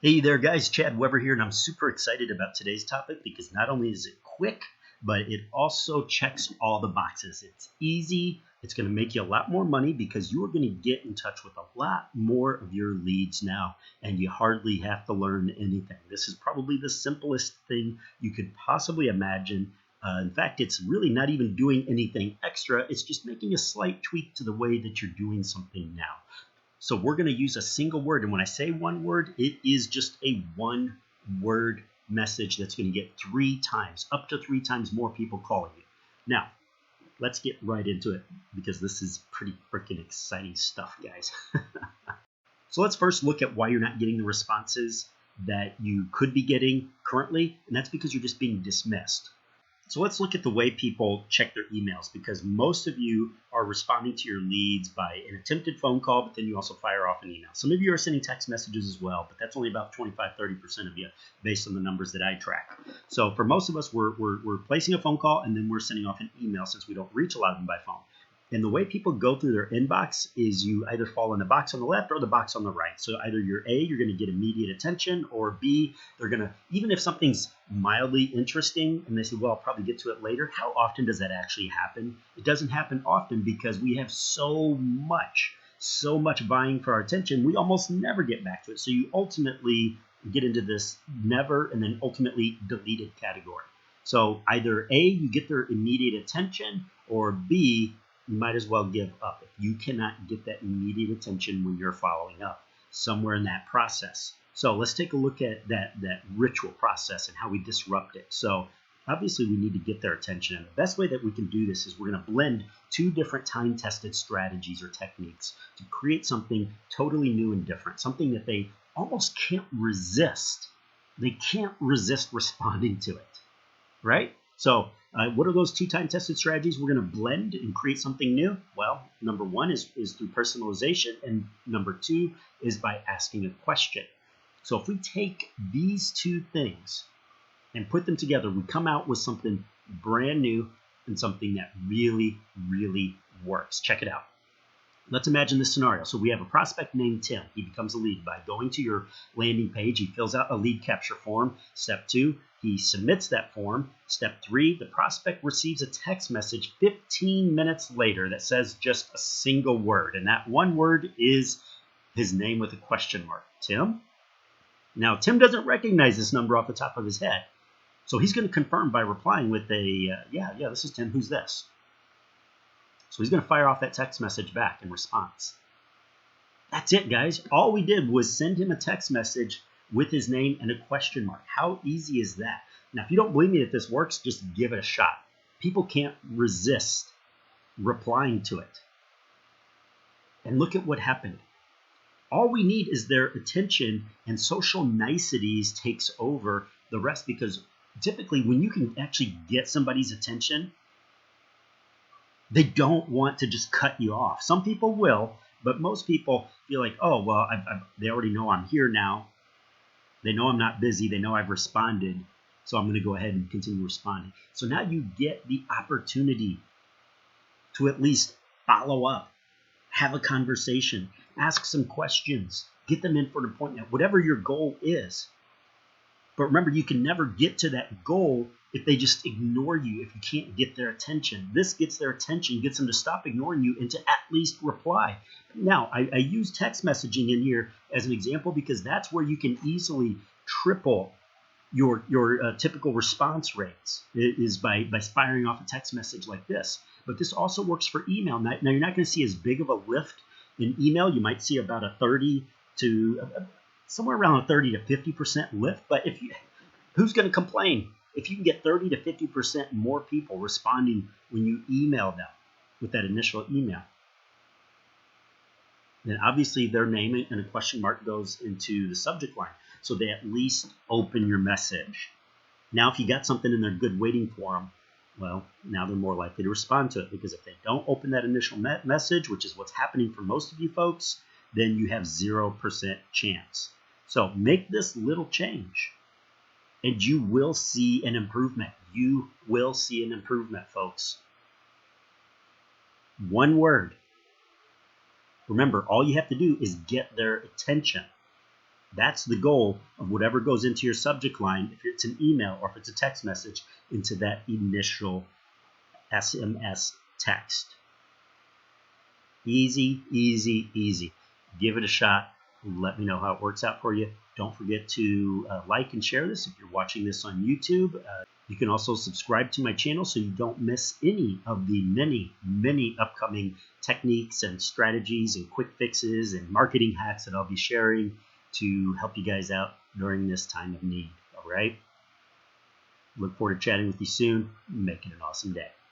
Hey there, guys. Chad Weber here, and I'm super excited about today's topic because not only is it quick, but it also checks all the boxes. It's easy. It's going to make you a lot more money because you are going to get in touch with a lot more of your leads now, and you hardly have to learn anything. This is probably the simplest thing you could possibly imagine. In fact, it's really not even doing anything extra. It's just making a slight tweak to the way that you're doing something now. So we're going to use a single word. And when I say one word, it is just a one word message that's going to get up to three times more people calling you. Now, let's get right into it because this is pretty freaking exciting stuff, guys. So let's first look at why you're not getting the responses that you could be getting currently. And that's because you're just being dismissed. So let's look at the way people check their emails, because most of you are responding to your leads by an attempted phone call, but then you also fire off an email. Some of you are sending text messages as well, but that's only about 25-30% of you based on the numbers that I track. So for most of us, we're placing a phone call and then we're sending off an email since we don't reach a lot of them by phone. And the way people go through their inbox is you either fall in the box on the left or the box on the right. So either you're A, you're going to get immediate attention, or B, they're going to, even if something's mildly interesting and they say, well, I'll probably get to it later. How often does that actually happen? It doesn't happen often because we have so much vying for our attention, we almost never get back to it. So you ultimately get into this never and then ultimately deleted category. So either A, you get their immediate attention, or B, you might as well give up if you cannot get that immediate attention when you're following up somewhere in that process. So let's take a look at that ritual process and how we disrupt it. So obviously we need to get their attention. And the best way that we can do this is we're going to blend two different time-tested strategies or techniques to create something totally new and different, something that they almost can't resist. They can't resist responding to it, right? So what are those two time-tested strategies we're going to blend and create something new? Well, number one is through personalization, and number two is by asking a question. So if we take these two things and put them together, we come out with something brand new and something that really, really works. Check it out. Let's imagine this scenario. So we have a prospect named Tim. He becomes a lead by going to your landing page. He fills out a lead capture form. Step 2, he submits that form. Step 3, the prospect receives a text message 15 minutes later that says just a single word. And that one word is his name with a question mark, Tim. Now, Tim doesn't recognize this number off the top of his head. So he's going to confirm by replying with a, yeah, this is Tim. Who's this? So he's going to fire off that text message back in response. That's it, guys. All we did was send him a text message with his name and a question mark. How easy is that? Now, if you don't believe me that this works, just give it a shot. People can't resist replying to it. And look at what happened. All we need is their attention, and social niceties takes over the rest, because typically when you can actually get somebody's attention, they don't want to just cut you off. Some people will, but most people feel like, oh, well, they already know I'm here now. They know I'm not busy. They know I've responded. So I'm going to go ahead and continue responding. So now you get the opportunity to at least follow up, have a conversation, ask some questions, get them in for an appointment, whatever your goal is. But remember, you can never get to that goal if they just ignore you, if you can't get their attention. This gets their attention, gets them to stop ignoring you and to at least reply. Now, I use text messaging in here as an example because that's where you can easily triple your typical response rates, is by firing off a text message like this. But this also works for email. Now you're not going to see as big of a lift in email. You might see about a 30 to somewhere around a 30 to 50% lift. But who's going to complain if you can get 30 to 50% more people responding when you email them with that initial email? Then obviously their name and a question mark goes into the subject line, so they at least open your message. Now, if you got something in there good waiting for them, well, now they're more likely to respond to it, because if they don't open that initial message, which is what's happening for most of you folks, then you have 0% chance. So make this little change, and you will see an improvement. You will see an improvement, folks. One word. Remember, all you have to do is get their attention. That's the goal of whatever goes into your subject line, if it's an email or if it's a text message, into that initial SMS text. Easy, easy, easy. Give it a shot. Let me know how it works out for you. Don't forget to like and share this if you're watching this on YouTube. You can also subscribe to my channel so you don't miss any of the many, many upcoming techniques and strategies and quick fixes and marketing hacks that I'll be sharing to help you guys out during this time of need. All right? Look forward to chatting with you soon. Make it an awesome day.